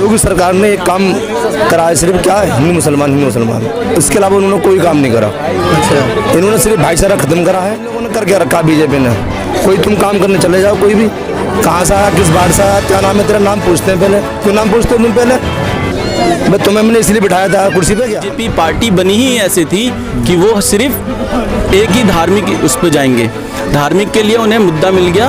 योगी सरकार ने एक काम करा है, सिर्फ क्या है, हिंदू मुसलमान, इसके अलावा उन्होंने कोई काम नहीं करा। अच्छा, इन्होंने सिर्फ भाईचारा खत्म करा है। लोगों ने करके रखा बीजेपी ने। कोई तुम काम करने चले जाओ, कोई भी, कहाँ से आया, किस बार से आया, क्या नाम है तेरा, नाम पूछते हैं पहले। क्यों नाम पूछते हो तुम पहले? मैं तुम्हें मैंने इसलिए बिठाया था कुर्सी पे। क्या बीजेपी पार्टी बनी ही ऐसी थी कि वो सिर्फ एक ही धार्मिक उस पर जाएंगे। धार्मिक के लिए उन्हें मुद्दा मिल गया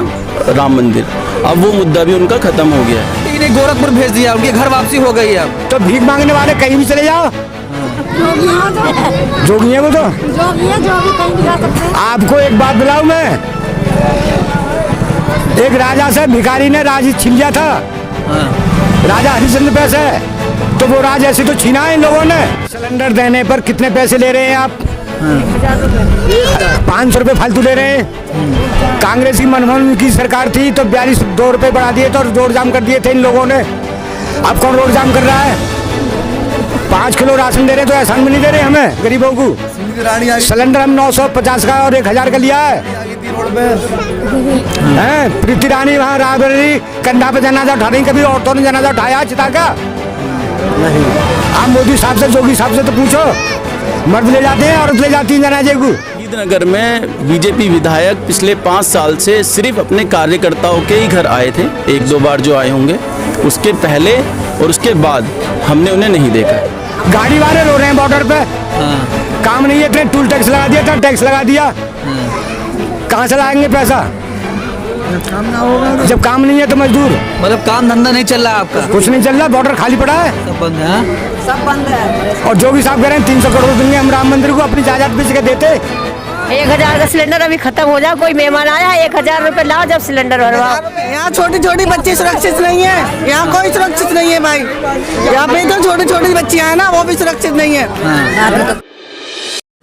राम मंदिर, अब वो मुद्दा भी उनका खत्म हो गया है। लेकिन गोरखपुर भेज दिया, उनकी घर वापसी हो गई है। अब तो भीख मांगने वाले कहीं भी चले जाओ, जोगी है वो तो। आपको एक बात बताऊं मैं, एक राजा से भिखारी ने राज छीन लिया था। राजा हरिश्चंद्र पैसे, तो वो राज ऐसे तो छीना है इन लोगों ने। सिलेंडर देने पर कितने पैसे ले रहे हैं आप? 500 रुपये फालतू ले रहे हैं। कांग्रेस की मनमोहन की सरकार थी तो 42 रुपये बढ़ा दिए थे और रोड जाम कर दिए थे इन लोगों ने। अब कौन रोड जाम कर रहा है? 5 किलो राशन दे रहे तो एहसान में नहीं दे रहे हमें गरीबों को। सिलेंडर हम 950 का और 1000 का लिया है। प्रीति रानी वहाँ रायबरेली कंधा पे जनाजा उठा रही, कभी औरतों ने जनाजा उठाया चिता का? नहीं। आप मोदी साहब से, जोगी साहब से तो पूछो, मर्द ले जाते हैं, औरत ले जाती है जनाजे को। नगर में बीजेपी विधायक पिछले 5 साल से सिर्फ अपने कार्यकर्ताओं के ही घर आए थे, 1-2 बार जो आए होंगे। उसके पहले और उसके बाद हमने उन्हें नहीं देखा। गाड़ी वाले रो रहे हैं बॉर्डर पे। काम नहीं है, इतने टूल टैक्स लगा दिया, इतना टैक्स लगा दिया, कहाँ से लाएंगे पैसा? काम ना होगा जब काम नहीं है तो मजदूर। मतलब काम धंधा नहीं चल रहा आपका? कुछ नहीं चल रहा, बॉर्डर खाली पड़ा है, सब बंद है। सब बंद है। और जोगी साहब कह रहे हैं 300 करोड़ देंगे हम राम मंदिर को, अपनी जायदाद बेच के देते। 1000 का सिलेंडर अभी खत्म हो जाए, कोई मेहमान आया 1000 रुपए लाओ जब सिलेंडर भरवाओ। यहाँ छोटी छोटी बच्ची सुरक्षित नहीं है, यहाँ कोई सुरक्षित नहीं है भाई। यहाँ पे तो छोटी छोटी बच्चियाँ हैं ना, वो भी सुरक्षित नहीं है।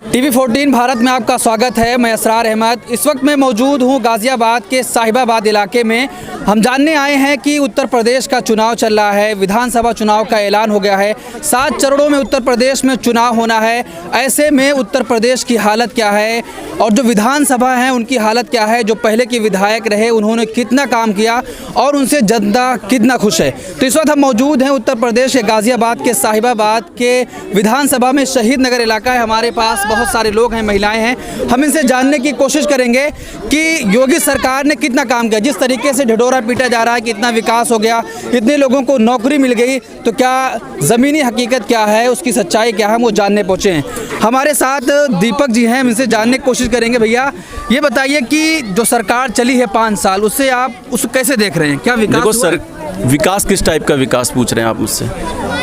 TV 14 भारत में आपका स्वागत है। मैं असरार अहमद इस वक्त मैं मौजूद हूँ गाज़ियाबाद के साहिबाबाद इलाके में। हम जानने आए हैं कि उत्तर प्रदेश का चुनाव चल रहा है, विधानसभा चुनाव का ऐलान हो गया है। 7 चरणों में उत्तर प्रदेश में चुनाव होना है। ऐसे में उत्तर प्रदेश की हालत क्या है और जो विधानसभा है उनकी हालत क्या है? जो पहले के विधायक रहे उन्होंने कितना काम किया और उनसे जनता कितना खुश है? तो इस वक्त हम मौजूद हैं उत्तर प्रदेश के गाज़ियाबाद के साहिबाबाद के विधानसभा में। शहीद नगर इलाका है, हमारे पास बहुत सारे लोग हैं, महिलाएं हैं। हम इनसे जानने की कोशिश करेंगे कि योगी सरकार ने कितना काम किया। जिस तरीके से ढिढोरा पीटा जा रहा है कि इतना विकास हो गया, इतने लोगों को नौकरी मिल गई, तो क्या ज़मीनी हकीकत क्या है, उसकी सच्चाई क्या है, वो जानने पहुँचे हैं। हमारे साथ दीपक जी हैं, हम इनसे जानने की कोशिश करेंगे। भैया ये बताइए कि जो सरकार चली है 5 साल, उससे आप उसको कैसे देख रहे हैं? क्या विकास देखो सर, विकास किस टाइप का विकास पूछ रहे हैं आप मुझसे?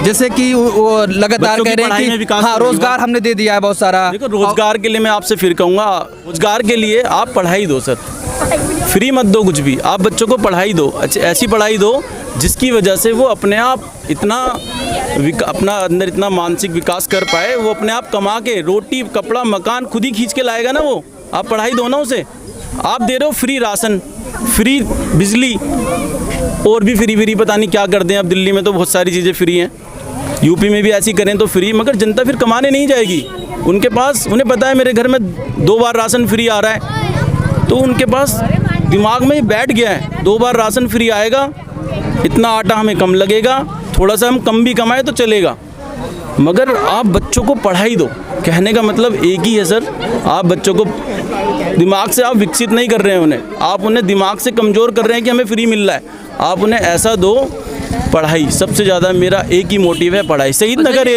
जैसे कि वो लगातार कह रहे हैं कि हाँ रोजगार हमने दे दिया है बहुत सारा। देखो रोजगार के लिए मैं आपसे फिर कहूँगा, रोजगार के लिए आप पढ़ाई दो सर, फ्री मत दो कुछ भी। आप बच्चों को पढ़ाई दो, ऐसी पढ़ाई दो जिसकी वजह से वो अपने आप इतना अपना अंदर इतना मानसिक विकास कर पाए, वो अपने आप कमा के रोटी कपड़ा मकान खुद ही खींच के लाएगा ना। वो आप पढ़ाई दो ना उसे। आप दे रहे हो फ्री राशन, फ्री बिजली, और भी फ्री पता नहीं क्या कर दें। अब दिल्ली में तो बहुत सारी चीज़ें फ्री हैं, यूपी में भी ऐसी करें तो फ्री, मगर जनता फिर कमाने नहीं जाएगी। उनके पास, उन्हें पता है मेरे घर में 2 बार राशन फ्री आ रहा है, तो उनके पास दिमाग में बैठ गया है 2 बार राशन फ्री आएगा, इतना आटा हमें कम लगेगा, थोड़ा सा हम कम भी कमाए तो चलेगा। मगर आप बच्चों को पढ़ाई दो, कहने का मतलब एक ही है सर। आप बच्चों को दिमाग से आप विकसित नहीं कर रहे हैं उन्हें, आप उन्हें दिमाग से कमज़ोर कर रहे हैं कि हमें फ्री मिल रहा है। आप उन्हें ऐसा दो, पढ़ाई सबसे ज़्यादा मेरा एक ही मोटिव है, पढ़ाई। शहीद नगर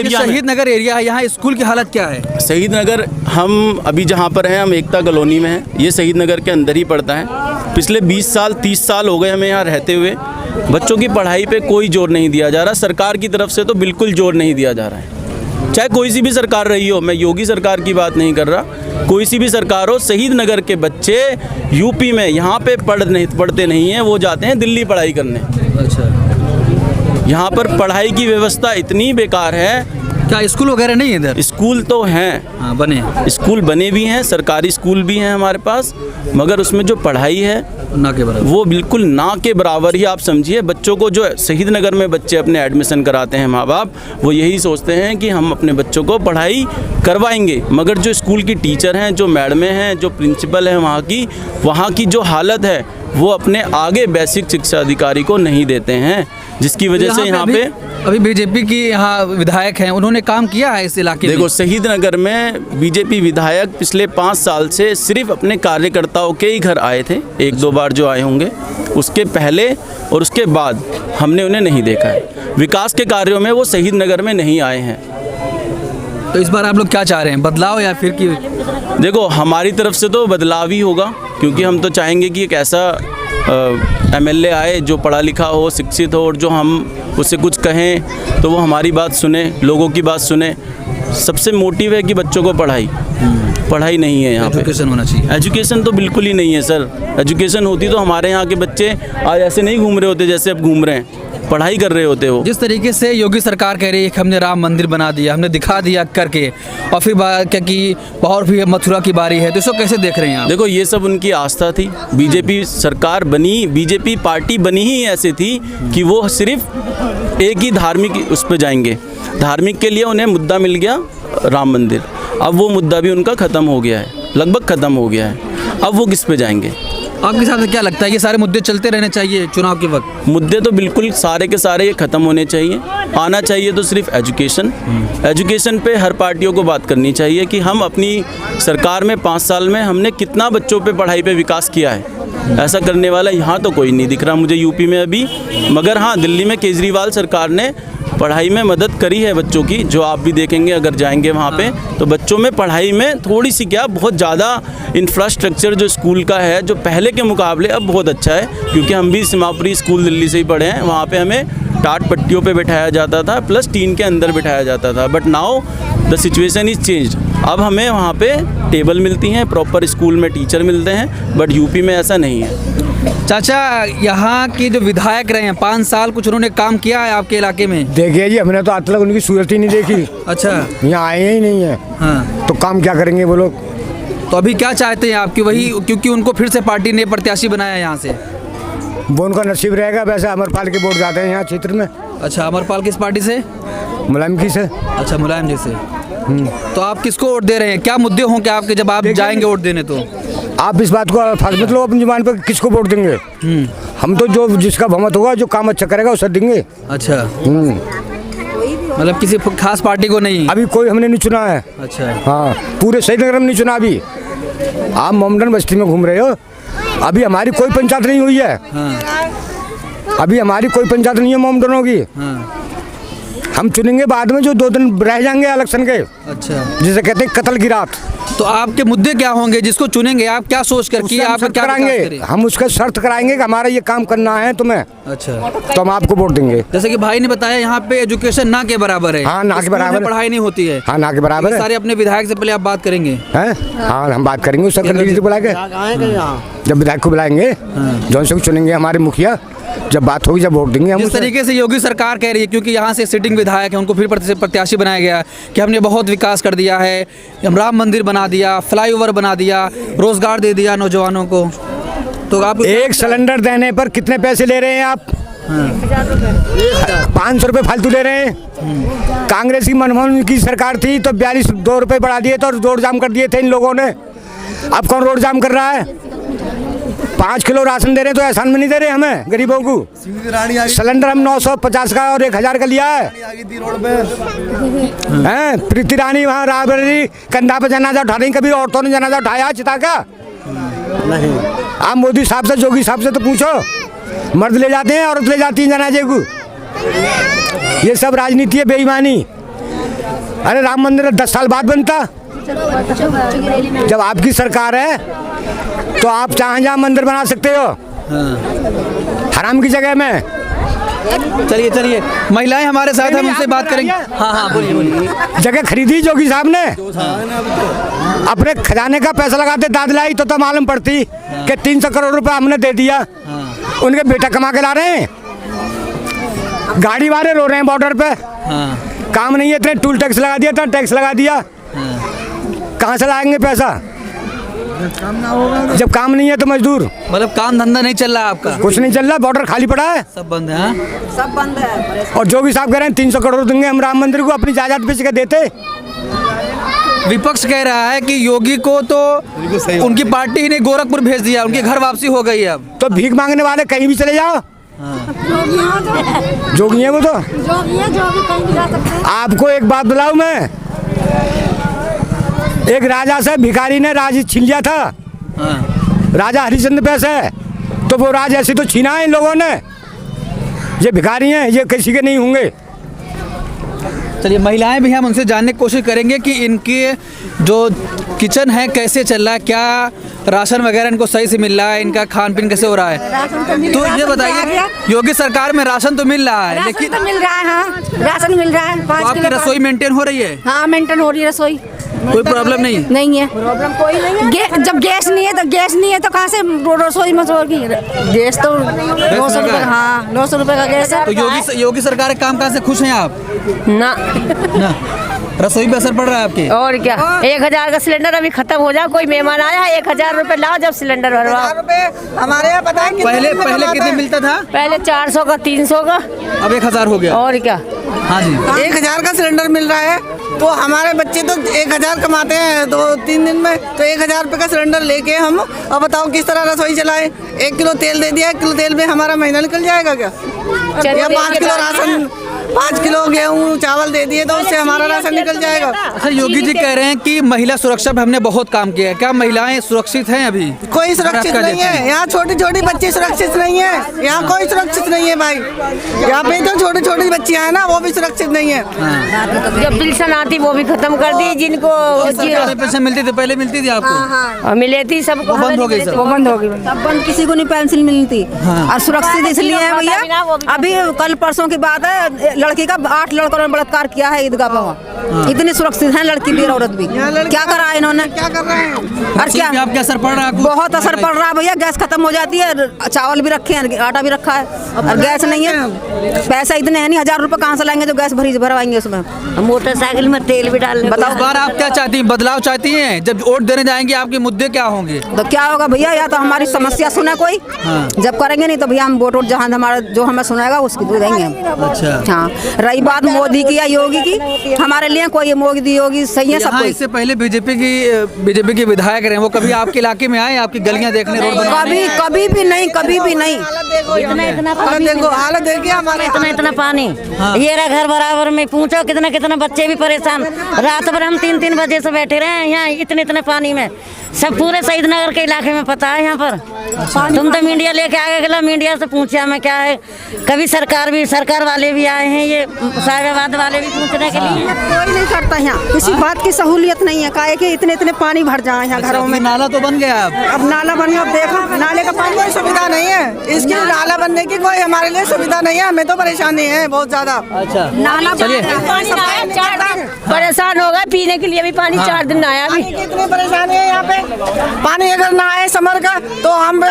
एरिया है, यहाँ स्कूल की हालत क्या है? शहीद नगर, हम अभी जहाँ पर हैं, हम एकता कॉलोनी में हैं। ये शहीद नगर के अंदर ही पड़ता है। पिछले 20 साल 30 साल हो गए हमें यहाँ रहते हुए। बच्चों की पढ़ाई पे कोई जोर नहीं दिया जा रहा, सरकार की तरफ से तो बिल्कुल जोर नहीं दिया जा रहा है। चाहे कोई सी भी सरकार रही हो, मैं योगी सरकार की बात नहीं कर रहा, कोई सी भी सरकार हो, शहीद नगर के बच्चे यूपी में यहाँ पे पढ़ते नहीं हैं, वो जाते हैं दिल्ली पढ़ाई करने। अच्छा, यहाँ पर पढ़ाई की व्यवस्था इतनी बेकार है। क्या स्कूल वगैरह नहीं है इधर? स्कूल तो हैं, हाँ बने, स्कूल बने भी हैं, सरकारी स्कूल भी हैं हमारे पास, मगर उसमें जो पढ़ाई है ना के बराबर, वो बिल्कुल ना के बराबर ही आप समझिए। बच्चों को, जो शहीद नगर में बच्चे अपने एडमिशन कराते हैं माँ बाप, वो यही सोचते हैं कि हम अपने बच्चों को पढ़ाई करवाएंगे, मगर जो स्कूल की टीचर हैं, जो मैडमें हैं, जो प्रिंसिपल हैं, वहाँ की जो हालत है वो अपने आगे बेसिक शिक्षा अधिकारी को नहीं देते हैं, जिसकी वजह से यहाँ पे अभी बीजेपी की यहाँ विधायक हैं, उन्होंने काम किया है इस इलाके में। देखो, शहीद नगर में बीजेपी विधायक पिछले 5 साल से सिर्फ अपने कार्यकर्ताओं के ही घर आए थे, 1-2 बार जो आए होंगे, उसके पहले और उसके बाद हमने उन्हें नहीं देखा है। विकास के कार्यों में वो शहीद नगर में नहीं आए हैं। तो इस बार आप लोग क्या चाह रहे हैं, बदलाव या फिर कि? देखो, हमारी तरफ से तो बदलाव ही होगा, क्योंकि हम तो चाहेंगे कि एक ऐसा एमएलए आए जो पढ़ा लिखा हो, शिक्षित हो, और जो हम उससे कुछ कहें तो वो हमारी बात सुने, लोगों की बात सुने। सबसे मोटिव है कि बच्चों को पढ़ाई नहीं है यहाँ पे। एजुकेशन होना चाहिए। एजुकेशन तो बिल्कुल ही नहीं है सर। एजुकेशन होती तो हमारे यहाँ के बच्चे आज ऐसे नहीं घूम रहे होते जैसे अब घूम रहे हैं, पढ़ाई कर रहे होते हो। जिस तरीके से योगी सरकार कह रही है कि हमने राम मंदिर बना दिया, हमने दिखा दिया करके, और फिर क्या कि और भी मथुरा की बारी है, तो इसको कैसे देख रहे हैं आप? देखो, ये सब उनकी आस्था थी। बीजेपी सरकार बनी, बीजेपी पार्टी बनी ही ऐसे थी कि वो सिर्फ एक ही धार्मिक उस पर जाएंगे। धार्मिक के लिए उन्हें मुद्दा मिल गया राम मंदिर, अब वो मुद्दा भी उनका ख़त्म हो गया है, लगभग ख़त्म हो गया है। अब वो किस पे जाएंगे? आपके हिसाब से क्या लगता है, ये सारे मुद्दे चलते रहने चाहिए चुनाव के वक्त? मुद्दे तो बिल्कुल सारे के सारे ये ख़त्म होने चाहिए। आना चाहिए तो सिर्फ एजुकेशन। एजुकेशन पे हर पार्टियों को बात करनी चाहिए कि हम अपनी सरकार में 5 साल में हमने कितना बच्चों पे पढ़ाई पे विकास किया है। ऐसा करने वाला यहाँ तो कोई नहीं दिख रहा मुझे यूपी में अभी, मगर हाँ, दिल्ली में केजरीवाल सरकार ने पढ़ाई में मदद करी है बच्चों की, जो आप भी देखेंगे अगर जाएंगे वहाँ पे, तो बच्चों में पढ़ाई में थोड़ी सी क्या, बहुत ज़्यादा इंफ्रास्ट्रक्चर जो स्कूल का है जो पहले के मुकाबले अब बहुत अच्छा है। क्योंकि हम भी सीमापुरी स्कूल दिल्ली से ही पढ़े हैं, वहाँ पे हमें टाट पट्टियों पे बिठाया जाता था, प्लस टीन के अंदर बिठाया जाता था। But now the situation is changed. अब हमें वहाँ पे टेबल मिलती हैं, प्रॉपर स्कूल में टीचर मिलते हैं, बट यूपी में ऐसा नहीं है। चाचा, यहाँ के जो विधायक रहे हैं 5 साल, कुछ उन्होंने काम किया है आपके इलाके में? देखिए जी, हमने तो आज तक उनकी सूरत ही नहीं देखी। अच्छा, यहाँ आए ही नहीं है। हाँ, तो काम क्या करेंगे वो लोग? तो अभी क्या चाहते हैं आप कि वही, क्योंकि उनको फिर से पार्टी ने प्रत्याशी बनाया यहाँ से? वो उनका नसीब रहेगा। वैसे अमरपाल के वोट जाते हैं यहाँ क्षेत्र में। अच्छा, अमरपाल किस पार्टी से? मुलायम की से। अच्छा, मुलायम जी से। तो आप किसको वोट दे रहे हैं? क्या मुद्दे होंगे आपके जब आप जाएंगे वोट देने? तो आप इस बात को अल्फाज मत लो अपनी जुबान पर, किसको वोट देंगे? हम तो जो जिसका बहुमत होगा, जो काम अच्छा करेगा उसे देंगे। अच्छा, मतलब किसी खास पार्टी को नहीं? अभी कोई हमने नहीं चुना है। अच्छा, हाँ, पूरे सही नगर में नहीं चुना अभी। आप मोमडन बस्ती में घूम रहे हो, अभी हमारी कोई पंचायत नहीं हुई है। हाँ, अभी हमारी कोई पंचायत नहीं है मोमडनों की। हाँ, हम चुनेंगे बाद में, जो 2 दिन रह जाएंगे इलेक्शन के, अच्छा, जिसे कहते हैं कत्ल की रात। तो आपके मुद्दे क्या होंगे जिसको चुनेंगे आप? क्या सोच कर कि आप क्या कराएंगे? हम उसका शर्त कराएंगे कि हमारा ये काम करना है तुम्हें। अच्छा, तो हम आपको वोट देंगे। जैसे कि भाई ने बताया, यहाँ पे एजुकेशन ना के बराबर है। हाँ, ना के बराबर है। पढ़ाई नहीं होती है। हाँ, ना के बराबर है। सारे अपने विधायक से पहले आप बात करेंगे हैं? हाँ, हम बात करेंगे उस सरकार को बुला के। जब विधायक को बुलाएंगे, जौन से चुनेंगे हमारे मुखिया, जब बात होगी, जब वोट देंगे हम। जिस तरीके से योगी सरकार कह रही है, क्योंकि यहाँ से सिटिंग विधायक है, उनको फिर प्रत्याशी बनाया गया कि हमने बहुत विकास कर दिया है, हम राम मंदिर बना दिया, फ्लाईओवर बना दिया, रोजगार दे दिया नौजवानों को, तो आप एक सिलेंडर देने पर कितने पैसे ले रहे हैं आप? 500 रुपये फालतू ले रहे हैं। कांग्रेस की मनमोहन की सरकार थी तो 42 रुपये बढ़ा दिए थे और रोड जाम कर दिए थे इन लोगों ने। अब कौन रोड जाम कर रहा है? 5 किलो राशन दे रहे तो एहसान में नहीं दे रहे हमें गरीबों को। सिलेंडर हम 950 का और 1000 का लिया है। प्रीति रानी वहाँ रायबरेली कंधा पे जनाजा उठा रही, कभी औरतों ने जनाजा उठाया चिता का? नहीं। आप मोदी साहब से, जोगी साहब से तो पूछो, मर्द ले जाते हैं, औरत ले जाती है जनाजे को। ये सब राजनीति है, बेईमानी। अरे राम मंदिर 10 साल बाद बनता। जब आपकी सरकार है तो आप जहाँ मंदिर बना सकते हो। हराम की जगह में। चलिए, महिलाएं हमारे साथ हैं, हम उनसे बात करेंगे। हाँ, बोलिए। जगह खरीदी जोगी साहब ने, अपने खजाने का पैसा लगाते दादलाई तो मालूम पड़ती कि 300 करोड़ रुपए हमने दे दिया। उनके बेटा कमा के ला रहे हैं, गाड़ी वाले रो रहे हैं बॉर्डर पे। काम नहीं है, इतने टूल टैक्स लगा दिया, इतना टैक्स लगा दिया, कहाँ से लाएंगे पैसा? जब काम नहीं है तो मजदूर। मतलब काम धंधा नहीं चल रहा है आपका? कुछ नहीं चल रहा, बॉर्डर खाली पड़ा है, सब बंद है। सब बंद है। और जोगी साहब कह रहे हैं 300 करोड़ देंगे हम राम मंदिर को, अपनी जायदाद बेच के देते। विपक्ष कह रहा है कि योगी को तो उनकी पार्टी ही ने गोरखपुर भेज दिया, उनकी घर वापसी हो गई है अब। तो भीख मांगने वाले कहीं भी चले जाओ, जोगी है वो तो। आपको एक बात बताऊं मैं, एक राजा से भिखारी ने राज छीन लिया था, राजा हरिश्चंद्र पे से, तो वो राज ऐसे तो छीना है इन लोगों ने। ये भिखारी हैं, ये किसी के नहीं होंगे। चलिए महिलाएं भी हम उनसे जानने की कोशिश करेंगे कि इनके जो किचन है कैसे चल रहा है, क्या राशन वगैरह इनको सही से मिल रहा है, इनका खान पीन कैसे हो रहा है। तो ये बताइए, योगी सरकार में राशन तो मिल रहा है, लेकिन तो मिल रहा है, हाँ राशन मिल रहा है। तो आपकी रसोई मेंटेन हो रही है? हाँ मेंटेन हो रही है रसोई, कोई प्रॉब्लम नहीं? नहीं है प्रॉब्लम कोई नहीं है। जब गैस नहीं है तो कहाँ से रसोई में होगी? गैस तो 900 रुपये, हाँ 900 रुपये का गैस है। तो योगी सरकार के काम काज से खुश हैं आप? ना रसोई पे असर पड़ रहा है आपके? और क्या, 1000 का सिलेंडर अभी खत्म हो जाए, कोई मेहमान आया 1000 रुपए लाओ जब सिलेंडर भरवाओ। हमारे यहाँ पता है पहले कितने मिलता था? पहले 400 का 300 का, अब 1000 हो गया। और क्या। हाँ जी, 1000 का सिलेंडर मिल रहा है, तो हमारे बच्चे तो 1000 कमाते हैं 2-3 दिन में, तो 1000 रुपये का सिलेंडर लेके हम अब बताओ किस तरह रसोई चलाए। 1 किलो तेल दे दिया, 1 किलो तेल में हमारा महीना निकल जाएगा क्या? या 5 किलो राशन, 5 किलो गेहूँ चावल दे दिए तो उससे हमारा राशन निकल जाएगा। अच्छा, योगी जी कह रहे हैं कि महिला सुरक्षा पे हमने बहुत काम किया है, क्या महिलाएं सुरक्षित हैं अभी? कोई सुरक्षित नहीं है यहाँ, छोटी छोटी बच्ची सुरक्षित नहीं है यहाँ, कोई सुरक्षित नहीं है भाई। यहाँ पे तो छोटी छोटी बच्चियाँ हैं ना, वो भी सुरक्षित नहीं है। जब पेंशन आती वो भी खत्म कर दी, जिनको पेंशन मिलती थी, पहले मिलती थी आपको? मिले थी सबको, बंद हो गई सब? वो बंद हो गई। अब बंद, किसी को नहीं पेंशन मिलती। और सुरक्षित इसलिए है भैया, अभी कल परसों की बात है, लड़की का 8 लड़कों ने बलात्कार किया है ईदगाह पर। इतनी सुरक्षित है लड़की भी और औरत भी। क्या करा है इन्होंने, क्या कर रहे हैं? और क्या आप क्या असर पड़ रहा है? बहुत असर पड़ रहा है भैया, गैस खत्म हो जाती है, चावल भी रखे हैं, आटा भी रखा है, और गैस नहीं है। पैसा इतने है नहीं, 1000 रुपये कहाँ से लाएंगे जो गैस भरवाएंगे उसमें? मोटरसाइकिल में तेल भी डालने। बताओ, इस बार आप क्या चाहती हैं, बदलाव चाहती हैं? जब वोट देने जाएंगे आपके मुद्दे क्या होंगे? तो क्या होगा भैया, या तो हमारी समस्या सुने कोई, जब करेंगे नहीं तो भैया हम वोट जहाँ हमारा जो हमें सुनेगा उसकी दे देंगे हम। अच्छा, हाँ, रही बात मोदी की या योगी की, हमारे लिए कोई मोदी योगी सही है सब यहाँ कुछ। इससे पहले बीजेपी के विधायक रहे, वो कभी आपके इलाके में आए, आपकी गलियां देखने, रोड बनाने? कभी भी नहीं, कभी भी नहीं। हालत देखिए हमारे, इतना पानी, ये रहा घर बराबर में, पूछो कितना बच्चे भी परेशान। रात भर हम 3-3 बजे से बैठे रहे हैं यहाँ इतने पानी में। सब पूरे शहीद नगर के इलाके में पता है यहाँ पर। तुम तो मीडिया लेके आ गए, मीडिया से पूछा मैं क्या है, कभी सरकार वाले भी आए हैं, ये साहिबाबाद वाले भी पूछने के लिए। कोई नहीं करता यहाँ, किसी बात की सहूलियत नहीं है, काहे कि इतने पानी भर जाए यहाँ घरों में। नाला तो बन गया, अब नाला बन गया, अब देखो नाले का पानी कोई सुविधा नहीं है, इसकी नाला बनने की कोई हमारे लिए सुविधा नहीं है, हमें तो परेशानी है बहुत ज्यादा। अच्छा, नाला चलिए। परेशान हो गए, पीने के लिए भी पानी 4 दिन आया अभी। कितनी परेशानी है यहाँ पे, पानी अगर ना आए समर का तो हम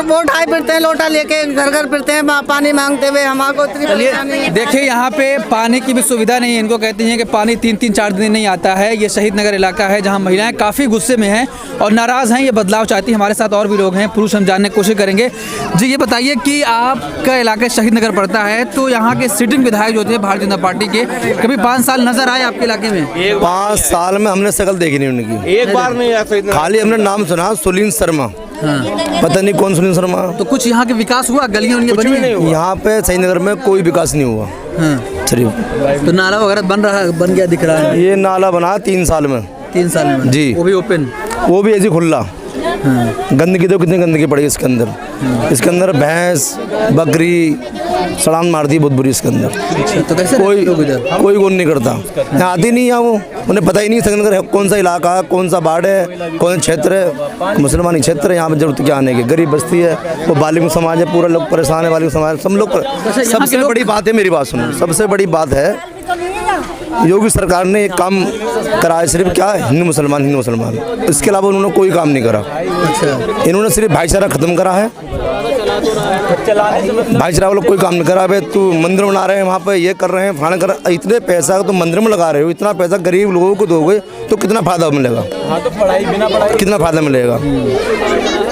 वो उठाए फिरते हैं, लोटा लेके घर घर फिरते हैं पानी मांगते हुए, हमारे इतनी परेशानी है। देखिए यहाँ पे पानी की भी सुविधा नहीं है, इनको कहते हैं कि पानी 3-4 दिन नहीं आता है। ये शहीद नगर इलाका है जहाँ महिलाएं काफ़ी गुस्से में हैं और नाराज़ हैं, ये बदलाव चाहती हैं। हमारे साथ और भी लोग हैं, पुरुष, हम जानने की कोशिश करेंगे। जी ये बताइए कि आपका इलाका शहीद नगर पड़ता है, तो यहाँ के सिटिंग विधायक जो थे भारतीय जनता पार्टी के, कभी 5 साल नजर आए आपके इलाके में? 5 साल में हमने शक्ल देखी नहीं उनकी, एक बार नहीं आया, खाली हमने नाम सुना सुनील शर्मा। पता नहीं कौन सुनील शर्मा। तो कुछ यहाँ के विकास हुआ, गलियाँ बनी? यहाँ पे शहीद नगर में कोई विकास नहीं हुआ। तो नाला वगैरह बन गया दिख रहा है? ये नाला बना 3 साल में। 3 साल में जी, वो भी ओपन, वो भी ऐसी खुला। गंदगी तो कितनी गंदगी पड़ी इसके अंदर भैंस बकरी सड़ान मार दी बहुत बुरी इसके अंदर। तो कैसे कोई कौन नहीं करता, यहाँ आती नहीं यहाँ, वो उन्हें पता ही नहीं शहीद नगर कौन सा इलाका है, कौन सा वार्ड है, कौन सा क्षेत्र है। मुसलमानी क्षेत्र है, यहाँ पर जरूरत क्या आने की, गरीब बस्ती है, वो बालिग समाज है, पूरा लोग परेशान है, बालिग समाज सब लोग। सबसे बड़ी बात है, मेरी बात सुनो, सबसे बड़ी बात है योगी सरकार ने एक काम करा है, सिर्फ क्या हिंदू मुसलमान, इसके अलावा उन्होंने कोई काम नहीं करा। अच्छा, इन्होंने सिर्फ भाईचारा खत्म करा है, भाईचारा वाला कोई काम नहीं करा। भाई तू मंदिर बना रहे हैं वहाँ पे, ये कर रहे हैं, फलाना कर रहे हैं, इतने पैसा तो मंदिर में लगा रहे हो, इतना पैसा गरीब लोगों को दोगे तो कितना फायदा मिलेगा? तो पढ़ाई बिना पढ़ाई कितना फायदा मिलेगा?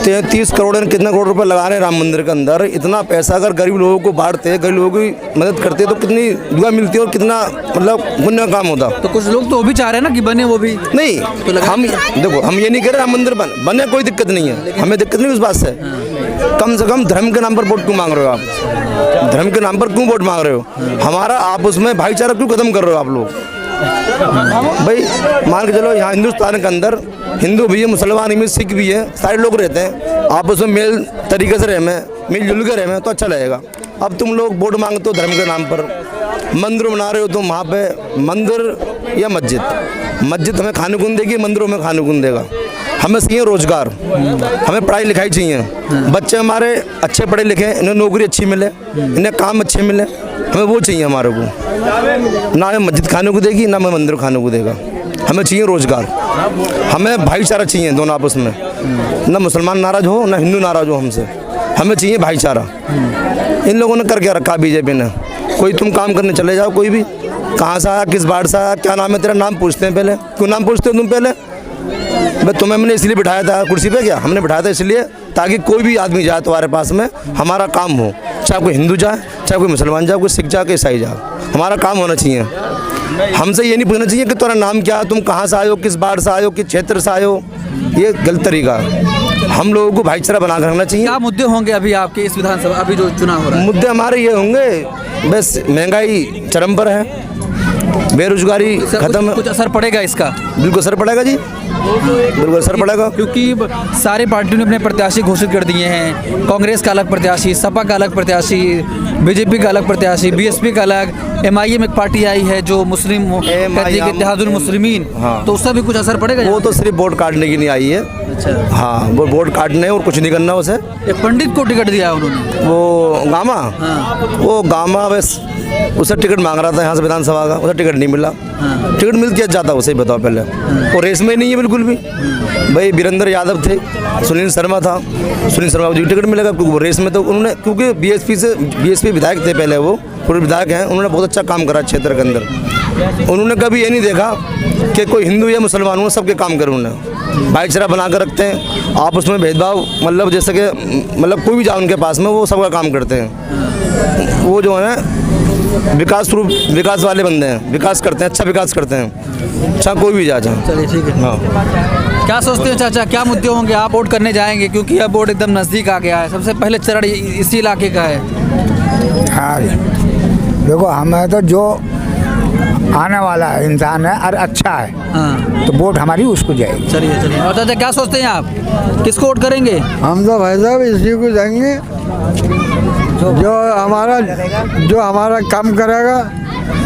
30 करोड़ कितना करोड़ रुपए लगा रहे हैं राम मंदिर के अंदर, इतना पैसा अगर गरीब लोगों को बांटते, गरीब लोगों की मदद करते तो कितनी दुआ मिलती है और कितना मतलब मतलब पुण्य का काम होता। तो कुछ लोग तो वो भी चाह रहे हैं ना कि बने वो भी। नहीं हम देखो, हम ये नहीं कह रहे हम मंदिर बने, कोई दिक्कत नहीं है, हमें दिक्कत नहीं उस बात से। कम से कम धर्म के नाम पर वोट क्यों मांग रहे हो आप? धर्म के नाम पर क्यों वोट मांग रहे हो? हमारा आपस में भाईचारा क्यों खत्म कर रहे हो आप लोग? भाई मान के चलो, यहाँ हिंदुस्तान के अंदर हिंदू भी है, मुसलमान भी, सिख भी है, सारे लोग रहते हैं, आपस में मेल तरीके से रहना, मिलजुल के रहना तो अच्छा लगेगा। अब तुम लोग वोट मांगते हो धर्म के नाम पर, मंदिर बना रहे हो तुम, वहाँ पे मंदिर या मस्जिद हमें खाने को देगी, मंदिरों में खाने को देगा। हमें चाहिए रोजगार, हमें पढ़ाई लिखाई चाहिए, बच्चे हमारे अच्छे पढ़े लिखे, इन्हें नौकरी अच्छी मिले, इन्हें काम अच्छे मिले, हमें वो चाहिए हमारे को। ना हमें मस्जिद खाने को देगी, ना हमें मंदिर खाने को देगा। हमें चाहिए रोजगार, हमें भाईचारा चाहिए दोनों आपस में, ना मुसलमान नाराज हो ना हिंदू नाराज हो हमसे, हमें चाहिए भाईचारा। इन लोगों ने करके रखा बीजेपी ने। कोई तुम काम करने चले जाओ, कोई भी कहाँ से आया, किस बाढ़ से आया, क्या नाम है तेरा, नाम पूछते हैं पहले। क्यों नाम पूछते हो तुम पहले? भाई तुम्हें हमने इसलिए बिठाया था कुर्सी पे, क्या हमने बिठाया था इसलिए ताकि कोई भी आदमी जाए तुम्हारे पास में, हमारा काम हो, चाहे कोई हिंदू जाए, चाहे कोई मुसलमान जाए, कोई सिख जाए, कोई ईसाई जाए, हमारा काम होना चाहिए। हमसे ये नहीं पूछना चाहिए कि तुम्हारा नाम क्या है, तुम कहाँ से आए हो, किस बाढ़ से आए हो, किस क्षेत्र से आए हो, ये गलत तरीका है। हम लोगों को भाईचारा बना कर रखना चाहिए। क्या मुद्दे होंगे अभी आपके इस विधानसभा, अभी जो चुनाव हो रहा है? मुद्दे हमारे ये होंगे, बस महंगाई चरम पर है, बेरोजगारी खत्म है। कुछ असर पड़ेगा इसका? बिल्कुल असर पड़ेगा जी, बिल्कुल असर पड़ेगा। क्योंकि सारी पार्टियों ने अपने प्रत्याशी घोषित कर दिए हैं। कांग्रेस का अलग प्रत्याशी, सपा का अलग प्रत्याशी, बीजेपी का अलग प्रत्याशी, बीएसपी का अलग, एमआईएम एक पार्टी आई है जो मुस्लिम कहती है कि इत्तेहादुल मुस्लिमीन। हाँ। तो उसका भी कुछ असर पड़ेगा? वो तो सिर्फ वोट काटने की नहीं आई है। अच्छा। हाँ, वो वोट काटने और कुछ नहीं करना उसे। एक पंडित को टिकट दिया है उन्होंने, वो गामा। हाँ। वो गामा बस उसे टिकट मांग रहा था यहाँ से विधानसभा का, उसे टिकट नहीं मिला। हाँ। टिकट मिल क्या जाता उसे बताओ पहले। वो रेस में नहीं है बिल्कुल भी। भाई वीरेंद्र यादव थे, सुनील शर्मा था, सुनील शर्मा जी टिकट मिलेगा क्योंकि वो रेस में, तो उन्होंने, क्योंकि बीएसपी विधायक थे पहले, वो पूर्व विधायक हैं, उन्होंने बहुत अच्छा काम करा क्षेत्र के अंदर। उन्होंने कभी ये नहीं देखा कि कोई हिंदू या मुसलमान हो, सबके काम करे उन्होंने, भाईचारा बना कर रखते हैं, आपस में भेदभाव मतलब जैसे कि मतलब कोई भी जाए उनके पास में, वो सबका काम करते हैं। वो जो है विकास वाले बंदे हैं, विकास करते हैं, अच्छा विकास करते हैं, अच्छा कोई भी जाए। चलिए ठीक है। हाँ, क्या सोचते हैं चाचा, क्या मुद्दे होंगे? आप वोट करने जाएंगे क्योंकि अब वोट एकदम नज़दीक आ गया है, सबसे पहले चरण इसी इलाके का है। हाँ देखो, हमें तो जो आने वाला है इंसान है और अच्छा है, हाँ, तो वोट हमारी उसको जाएगी। चलिए। और चाचा क्या सोचते हैं आप, किसको वोट करेंगे? हम तो भाई साहब इसी को देंगे जो हमारा काम करेगा,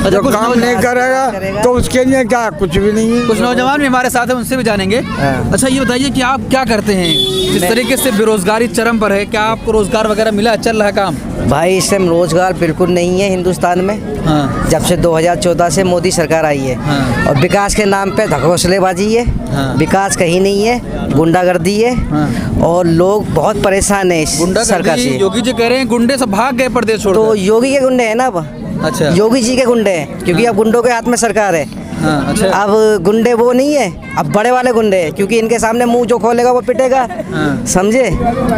जो काम नहीं करेगा तो उसके लिए क्या, कुछ भी नहीं है। कुछ नौजवान भी हमारे साथ हैं, उनसे भी जानेंगे। अच्छा ये बताइए कि आप क्या करते हैं? जिस तरीके से बेरोजगारी चरम पर है, क्या आपको रोजगार वगैरह मिला, चल रहा है काम? भाई इस टाइम रोजगार बिल्कुल नहीं है हिंदुस्तान में। हाँ। जब से 2014 से मोदी सरकार आई है। हाँ। और विकास के नाम पे धकोसलेबाजी है। हाँ। विकास कहीं नहीं है, गुंडागर्दी है। हाँ। और लोग बहुत परेशान है इस सरकार से। योगी जी कह रहे हैं गुंडे सब भाग गए प्रदेश छोड़। तो योगी के गुंडे हैं ना अब। अच्छा। योगी जी के गुंडे हैं, क्योंकि अब गुंडों के हाथ में सरकार है। हाँ, अच्छा। अब गुंडे वो नहीं है, अब बड़े वाले गुंडे हैं, क्योंकि इनके सामने मुंह जो खोलेगा वो पिटेगा। हाँ। समझे,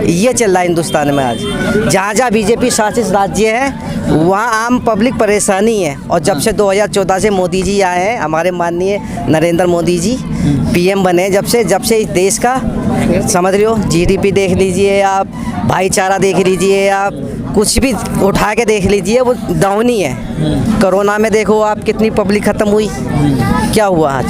ये चल रहा है हिंदुस्तान में आज। जहाँ जहाँ बीजेपी शासित राज्य है वहाँ आम पब्लिक परेशानी है। और जब से 2014 से मोदी जी आए हैं, हमारे माननीय नरेंद्र मोदी जी पीएम बने, जब से इस देश का समझ रहे हो, जीडीपी देख लीजिए आप, भाईचारा देख लीजिए आप, कुछ भी उठा के देख लीजिए, वो डाउन ही है। कोरोना में देखो आप कितनी पब्लिक खत्म हुई, क्या हुआ आज?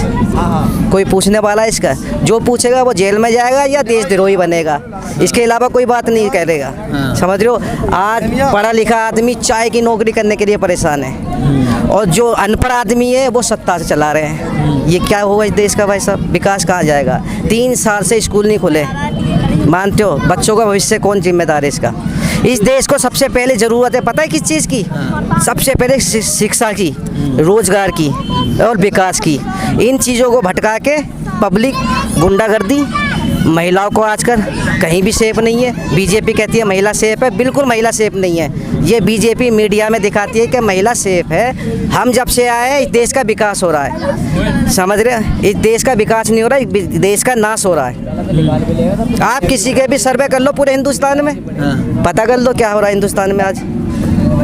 कोई पूछने वाला है इसका? जो पूछेगा वो जेल में जाएगा या देशद्रोही बनेगा, इसके अलावा कोई बात नहीं करेगा। समझ रहे हो, आज पढ़ा लिखा आदमी चाय की नौकरी करने के लिए परेशान है, और जो अनपढ़ आदमी है वो सत्ता से चला रहे हैं। ये क्या हुआ इस देश का भाई साहब? विकास कहाँ जाएगा? 3 साल से स्कूल नहीं खुले, मानते हो? बच्चों का भविष्य कौन जिम्मेदार है इसका? इस देश को सबसे पहले ज़रूरत है पता है किस चीज़ की? सबसे पहले शिक्षा की, रोजगार की और विकास की। इन चीज़ों को भटका के पब्लिक गुंडागर्दी, महिलाओं को आजकल कहीं भी सेफ नहीं है। बीजेपी कहती है महिला सेफ है, बिल्कुल महिला सेफ नहीं है। ये बीजेपी मीडिया में दिखाती है कि महिला सेफ है। हम जब से आए हैं इस देश का विकास हो रहा है, समझ रहे हैं? इस देश का विकास नहीं हो रहा है, इस देश का नाश हो रहा है। आप किसी के भी सर्वे कर लो पूरे हिंदुस्तान में, पता कर लो क्या हो रहा है हिंदुस्तान में आज।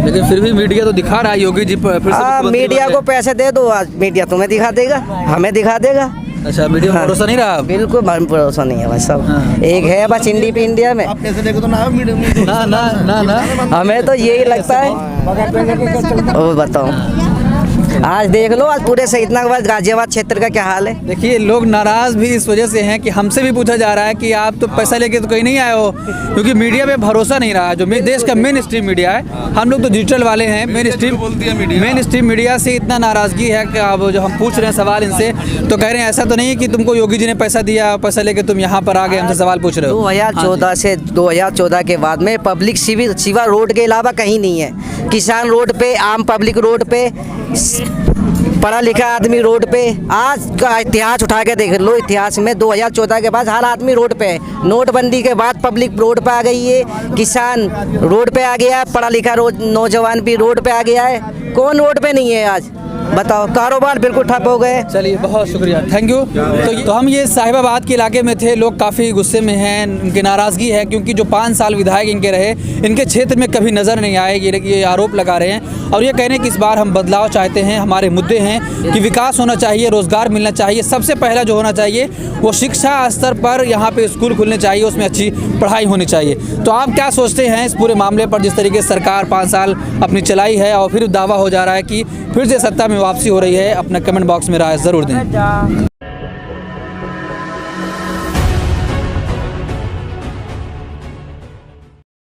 लेकिन फिर भी मीडिया तो दिखा रहा है योगी जी फिर से मुख्यमंत्री मीडिया बन को गए। पैसे दे दो, आज मीडिया तुम्हें दिखा देगा, हमें दिखा देगा। अच्छा, मीडिया पर भरोसा नहीं रहा अब? बिल्कुल भरोसा नहीं है भाई साहब। हाँ। एक है बस इंडिया में, ना ना ना ना हमें तो यही लगता है। और बताओ, आज देख लो, आज पूरे शहीदनगर बाद गाजियाबाद क्षेत्र का क्या हाल है। देखिए, लोग नाराज भी इस वजह से हैं कि हमसे भी पूछा जा रहा है कि आप तो पैसा लेके तो कहीं नहीं आए हो, क्योंकि मीडिया पे भरोसा नहीं रहा। जो देश का मेन स्ट्रीम मीडिया है, हम लोग तो डिजिटल वाले हैं, मेन स्ट्रीम मीडिया से इतना नाराजगी है कि अब जो हम पूछ रहे हैं सवाल इनसे, तो कह रहे हैं ऐसा तो नहीं है कि तुमको योगी जी ने पैसा दिया, पैसा लेके तुम यहाँ पर आ गए हमसे सवाल पूछ रहे हो। 2014 से 2014 के बाद में पब्लिक सिवा रोड के अलावा कहीं नहीं है। किसान रोड पे, आम पब्लिक रोड पे, पढ़ा लिखा आदमी रोड पे। आज का इतिहास उठा के देख लो, इतिहास में 2014 के बाद हर आदमी रोड पे है। नोटबंदी के बाद पब्लिक रोड पे आ गई है, किसान रोड पे आ गया है, पढ़ा लिखा नौजवान भी रोड पे आ गया है। कौन रोड पे नहीं है आज, बताओ। कारोबार बिल्कुल ठप हो गए। चलिए, बहुत शुक्रिया, थैंक यू। तो हम ये साहिबाबाद के इलाके में थे, लोग काफ़ी गुस्से में हैं, उनकी नाराज़गी है क्योंकि जो 5 साल विधायक इनके रहे, इनके क्षेत्र में कभी नज़र नहीं आए, ये आरोप लगा रहे हैं। और ये कह रहे हैं कि इस बार हम बदलाव चाहते हैं। हमारे मुद्दे हैं कि विकास होना चाहिए, रोज़गार मिलना चाहिए। सबसे पहला जो होना चाहिए वो शिक्षा स्तर पर यहाँ पे स्कूल खुलने चाहिए, उसमें अच्छी पढ़ाई होनी चाहिए। तो आप क्या सोचते हैं इस पूरे मामले पर, जिस तरीके से सरकार 5 साल अपनी चलाई है और फिर दावा हो जा रहा है कि फिर से सत्ता में वापसी हो रही है? अपना कमेंट बॉक्स में राय ज़रूर दें।